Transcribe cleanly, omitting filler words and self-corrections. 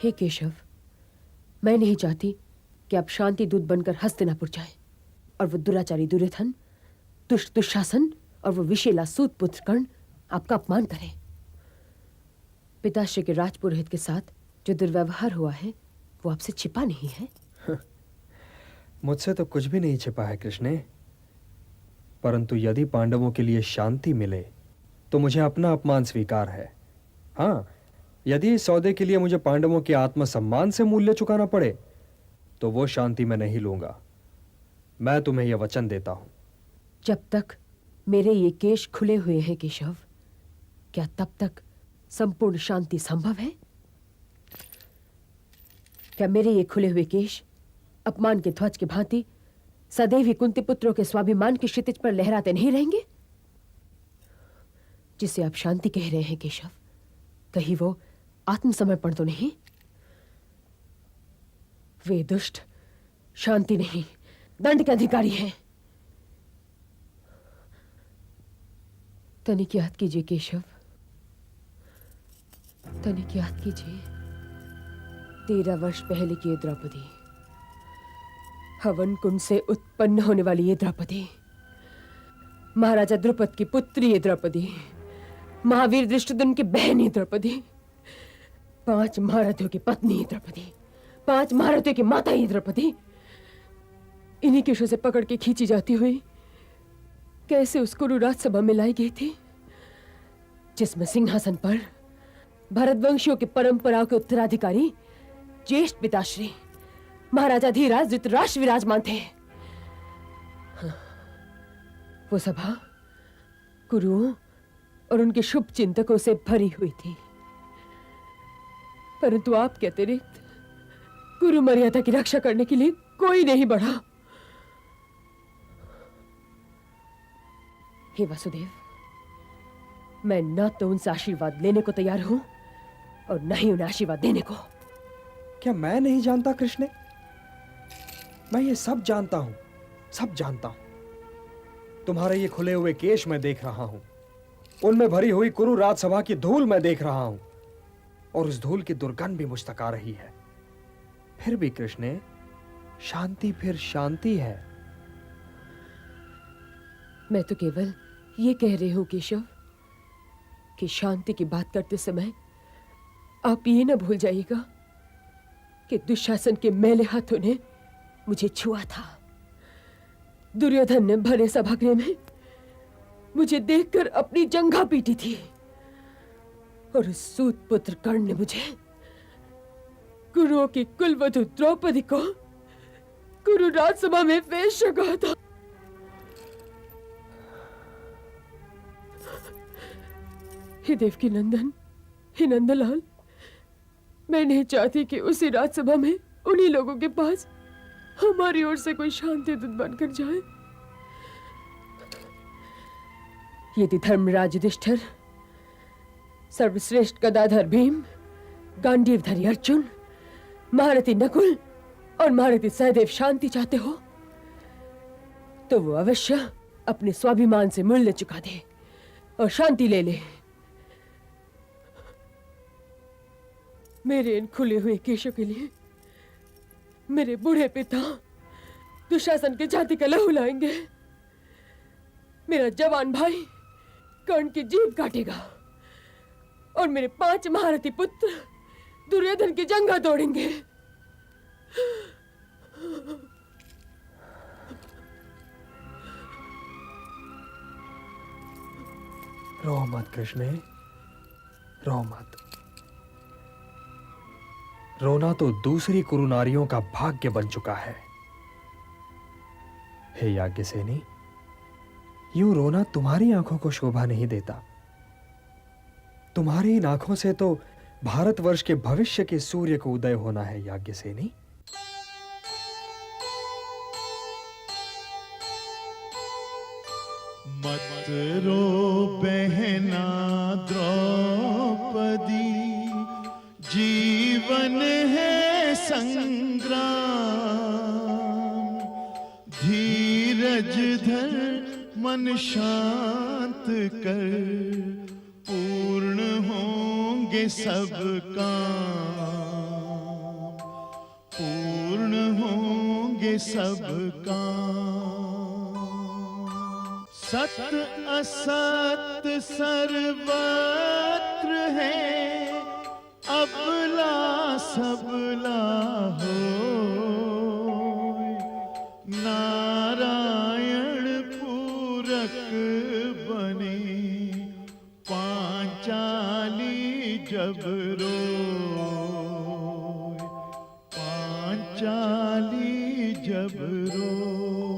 हे केशव, मैं नहीं चाहती कि आप शांति दूत बनकर हस्तिनापुर जाएं और वो दुराचारी दुर्योधन, दुष्ट दुशासन और वो विशेला सूत पुत्र कर्ण आपका अपमान करें। पिताश्री के राजपुरोहित के साथ जो दुर्व्यवहार हुआ है वो आपसे छिपा नहीं है। मुझसे तो कुछ भी नहीं छिपा है कृष्णे, परंतु यदि पांडवों के लिए शांति मिले तो मुझे अपना अपमान स्वीकार है। हाँ, यदि इस सौदे के लिए मुझे पांडवों के आत्मसम्मान से मूल्य चुकाना पड़े तो वो शांति मैं नहीं लूंगा। मैं तुम्हें यह वचन देता हूं। जब तक मेरे ये केश खुले हुए हैं केशव, क्या तब तक संपूर्ण शांति संभव है? क्या मेरे ये खुले हुए केश अपमान के ध्वज की भांति सदैव ही कुंती पुत्रों के स्वाभिमान की क्षितिज पर लहराते नहीं रहेंगे? जिसे आप शांति कह रहे हैं केशव, कहीं वो आत्मसमर्पण तो नहीं? वे दुष्ट शांति नहीं, दंड के अधिकारी हैं। तनिक याद कीजिए केशव, तनिक याद कीजिए 13 वर्ष पहले की ये द्रौपदी, हवन कुंड से उत्पन्न होने वाली ये द्रौपदी, महाराजा द्रुपद की पुत्री ये द्रौपदी, महावीर दृष्टद्युम्न की बहन ये द्रौपदी, 5 महारथियों की पत्नी ये द्रौपदी, 5 महारथियों की माता ये द्रौपदी, इन्हीं केशों से पकड़ के खींची जाती हुई कैसे उस कुरु राजसभा में लाई गई थी जिसमें सिंहासन पर भरतवंशियों की परंपराओं के उत्तराधिकारी ज्येष्ठ पिताश्री महाराजा धीराज धृतराष्ट्र विराजमान थे। वो सभा कुरुओं और उनके शुभ चिंतकों से भरी हुई थी, परंतु आपके अतिरिक्त कुरु मर्यादा की रक्षा करने के लिए कोई नहीं बढ़ा। हे वसुदेव, मैं न तो उनसे आशीर्वाद लेने को तैयार हूं और न ही उन्हें आशीर्वाद देने को। क्या मैं नहीं जानता कृष्णे? मैं ये सब जानता हूं, सब जानता हूं। तुम्हारे ये खुले हुए केश मैं देख रहा हूं, उनमें भरी हुई कुरु राजसभा की धूल मैं देख रहा हूं, और उस धूल की दुर्गंध भी मुझ तक आ रही है। फिर भी कृष्णे, शांति फिर शांति है। मैं तो केवल ये कह रही हूं केशव कि शांति की बात करते समय आप ये ना भूल जाइएगा कि दुशासन के मैले हाथों ने मुझे छुआ था। दुर्योधन ने भरे सभागृह में मुझे देखकर अपनी जंघा पीटी थी, और उस सूत पुत्र कर्ण ने मुझे कुरुओं की कुलवधु द्रौपदी को कुरु राजसभा में वेश्या कहा था। हे देवकी नंदन, हे नंदलाल, मैं नहीं चाहती कि उसी राजसभा में उन्हीं लोगों के पास हमारी ओर से कोई शांति दूत बनकर जाए। यदि धर्मराज युधिष्ठिर, सर्वश्रेष्ठ गदाधर भीम, गांडीवधारी अर्जुन, महारथी नकुल और महारथी सहदेव शांति चाहते हो तो वो अवश्य अपने स्वाभिमान से मूल्य चुका दे और शांति ले ले। मेरे इन खुले हुए केशों के लिए मेरे बूढ़े पिता दुशासन के जाति का लहू लाएंगे। मेरा जवान भाई कर्ण की जीभ काटेगा और मेरे 5 महारथी पुत्र दुर्योधन की जंघा तोड़ेंगे। रो मत कृष्णे, रो मत। रोना तो दूसरी कुरु नारियों का भाग्य बन चुका है। हे याज्ञसेनी, यूं रोना तुम्हारी आंखों को शोभा नहीं देता। तुम्हारी इन आंखों से तो भारतवर्ष के भविष्य के सूर्य को उदय होना है याज्ञसेनी। मत रो बहना द्रौपदी, जीवन है संग्राम। धीरज धर मन शांत कर, पूर्ण होंगे सब काम। होंगे सब काम। सत असत सर्वत्र है, अबला सबला हो। नारायण पूरक बने, पांचाली जब रोए, पांचाली जब रोए।